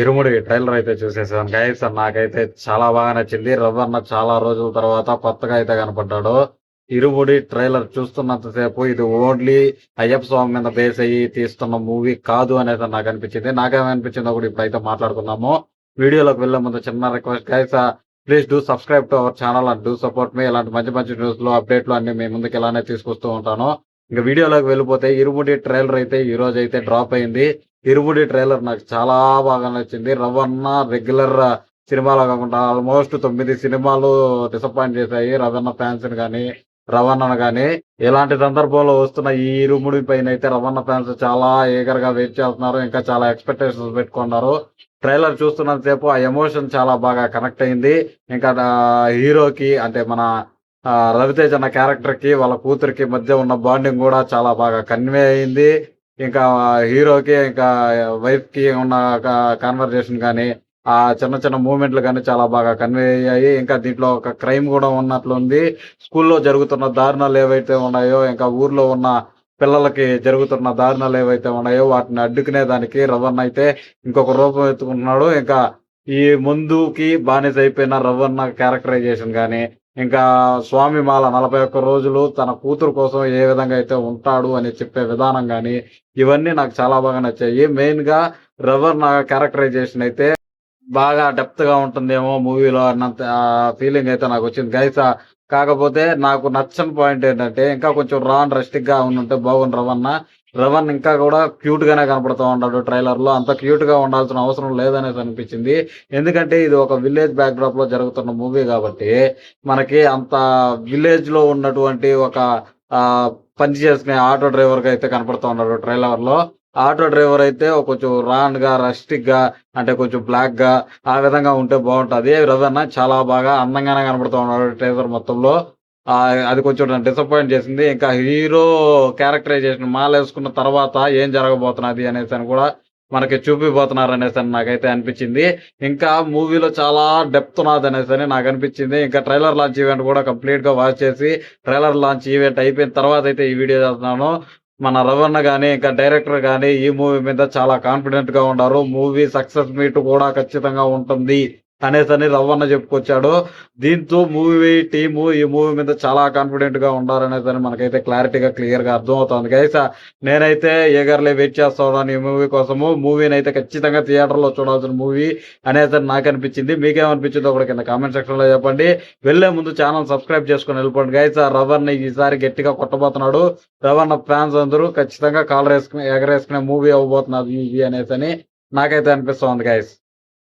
ఇరుముడి trailer అయితే చూసేసాను guys. నాకైతే చాలా బాగా నచ్చింది. రవణ చాలా రోజుల తర్వాత కొత్తగా అయితే కనపడ్డాడు. ఇరుముడి ట్రైలర్ చూస్తున్నంత సేపు ఇది ఓన్లీ అయ్యప్ప స్వామి మీద బేస్ అయ్యి తీస్తున్న మూవీ కాదు అనేది నాకు అనిపించింది. నాకేమనిపించిందో కూడా ఇప్పుడైతే మాట్లాడుకుందాము. వీడియోలోకి వెళ్లే ముందు చిన్న request guys, please do subscribe to our channel and do support మీ. ఇలాంటి మంచి మంచి న్యూస్లు అప్డేట్లు అన్ని మీ ముందుకు ఇలానే తీసుకొస్తూ ఉంటాను. ఇంకా వీడియోలోకి వెళ్ళిపోతే ఇరుముడి ట్రైలర్ అయితే ఈ రోజు అయితే డ్రాప్ అయింది. ఇరుముడి ట్రైలర్ నాకు చాలా బాగా నచ్చింది. రవణ రెగ్యులర్ సినిమాలో కాకుండా ఆల్మోస్ట్ 9 సినిమాలు డిసప్పాయింట్ చేశాయి రవణ ఫ్యాన్స్ కానీ రవణను కానీ. ఇలాంటి సందర్భంలో వస్తున్న ఈ ఇరుముడి పైన అయితే రవణ ఫ్యాన్స్ చాలా ఈగర్ గా వెయిట్ చేస్తున్నారు. ఇంకా చాలా ఎక్స్పెక్టేషన్స్ పెట్టుకున్నారు. ట్రైలర్ చూస్తున్నంత సేపు ఆ ఎమోషన్ చాలా బాగా కనెక్ట్ అయింది. ఇంకా హీరోకి అంటే మన రవితేజ అన్న క్యారెక్టర్ కి వాళ్ళ కూతురికి మధ్య ఉన్న బాండింగ్ కూడా చాలా బాగా కన్వే అయింది. ఇంకా హీరోకి ఇంకా వైఫ్ కి ఉన్న కాన్వర్జేషన్ కానీ ఆ చిన్న చిన్న మూమెంట్లు కానీ చాలా బాగా కన్వే అయ్యాయి. ఇంకా దీంట్లో ఒక క్రైమ్ కూడా ఉన్నట్లుంది. స్కూల్లో జరుగుతున్న దారుణాలు ఏవైతే ఉన్నాయో, ఇంకా ఊర్లో ఉన్న పిల్లలకి జరుగుతున్న దారుణాలు ఏవైతే ఉన్నాయో వాటిని అడ్డుకునే దానికి రవణ అయితే ఇంకొక రూపం ఎత్తుకుంటున్నాడు. ఇంకా ఈ ముందుకి బానిస అయిపోయిన రవణ క్యారెక్టరైజేషన్ కానీ, ఇంకా స్వామి మాల 41 రోజులు తన కూతురు కోసం ఏ విధంగా అయితే ఉంటాడు అని చెప్పే విధానం కానీ ఇవన్నీ నాకు చాలా బాగా నచ్చాయి. మెయిన్ గా రవణ క్యారెక్టరైజేషన్ అయితే బాగా డెప్త్ గా ఉంటుందేమో మూవీలో అన్నంత ఫీలింగ్ అయితే నాకు వచ్చింది గైస్. కాకపోతే నాకు నచ్చని పాయింట్ ఏంటంటే ఇంకా కొంచెం రస్టిక్ గా ఉంటే బాగుంది రవణ. రవణ్ ఇంకా కూడా క్యూట్ గానే కనపడుతూ ఉన్నాడు ట్రైలర్ లో. అంత క్యూట్ గా ఉండాల్సిన అవసరం లేదనేసి అనిపించింది. ఎందుకంటే ఇది ఒక విలేజ్ బ్యాక్ డ్రాప్ లో జరుగుతున్న మూవీ కాబట్టి మనకి అంత విలేజ్ లో ఉన్నటువంటి ఒక ఆ పని చేసుకునే ఆటో డ్రైవర్ గా అయితే కనపడుతూ ఉన్నాడు ట్రైలర్ లో. ఆటో డ్రైవర్ అయితే కొంచెం రాన్ గా రస్టిక్ గా అంటే కొంచెం బ్లాక్ గా ఆ విధంగా ఉంటే బాగుంటది. రవణ చాలా బాగా అందంగానే కనపడుతూ ఉన్నాడు ట్రైలర్ మొత్తంలో. అది కొంచెం డిసప్పాయింట్ చేసింది. ఇంకా హీరో క్యారెక్టరైజేషన్ మాలేసుకున్న తర్వాత ఏం జరగబోతున్నది అనేసి అని కూడా మనకి చూపిపోతున్నారు అనేసి అని నాకైతే అనిపించింది. ఇంకా మూవీలో చాలా డెప్త్ ఉన్నది అనేసి అని నాకు అనిపించింది. ఇంకా ట్రైలర్ లాంచ్ ఈవెంట్ కూడా కంప్లీట్ గా వాచ్ చేసి ట్రైలర్ లాంచ్ ఈవెంట్ అయిపోయిన తర్వాత అయితే ఈ వీడియో చేస్తున్నాను. మన రవణ గానీ ఇంకా డైరెక్టర్ గానీ ఈ మూవీ మీద చాలా కాన్ఫిడెంట్ గా ఉన్నారు. మూవీ సక్సెస్ మీట్ కూడా ఖచ్చితంగా ఉంటుంది అనేసి రవణ చెప్పుకొచ్చాడు. దీంతో మూవీ టీము ఈ మూవీ మీద చాలా కాన్ఫిడెంట్ గా ఉండాలనేసి మనకైతే క్లారిటీగా క్లియర్ గా అర్థం అవుతుంది గైస్. నేనైతే ఈగర్లీ వెయిట్ చేస్తా ఉన్నాను ఈ మూవీ కోసము. మూవీని అయితే ఖచ్చితంగా థియేటర్ లో చూడాల్సిన మూవీ అనేసి నాకు అనిపించింది. మీకేమనిపించిందో కూడా కింద కామెంట్ సెక్షన్ లో చెప్పండి. వెళ్లే ముందు ఛానల్ సబ్స్క్రైబ్ చేసుకుని వెళ్ళిపోండి గైస్. రవణ ఈసారి గట్టిగా కొట్టబోతున్నాడు. రవణ ఫ్యాన్స్ అందరూ ఖచ్చితంగా కాలర్ వేసుకుని ఎగరేసుకునే మూవీ అవ్వబోతున్నది ఇది అనేసి నాకైతే అనిపిస్తోంది గైస్.